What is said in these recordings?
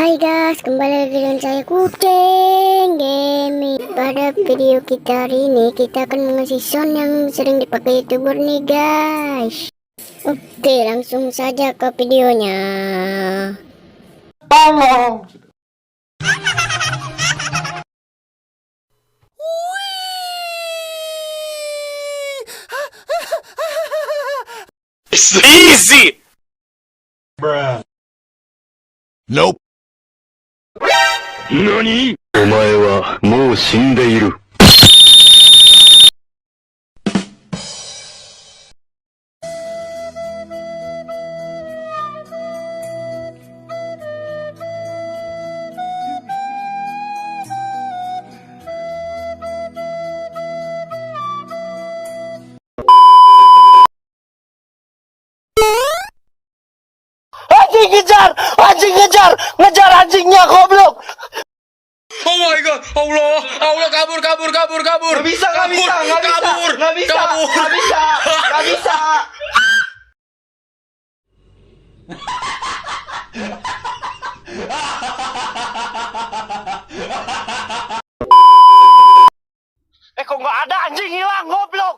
Hai guys, kembali lagi dengan saya Kucing Gaming. Pada video kita hari ini, kita akan mengisi sound yang sering dipakai YouTuber nih guys. Oke, langsung saja ke videonya. Tolong. It's easy! Bruh. Nope. 何?お前はもう死んでいる。Anjing kejar! Anjing kejar! Ngejar anjingnya goblok! Oh my god, Allah, Allah kabur. Gak bisa, gak bisa, gak bisa, kabur, gak bisa, kabur. gak bisa, gak bisa. Kok nggak ada, anjing hilang goblok?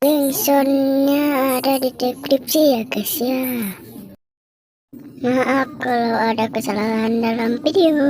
Link soundnya ada di deskripsi ya guys ya. Maaf kalau ada kesalahan dalam video.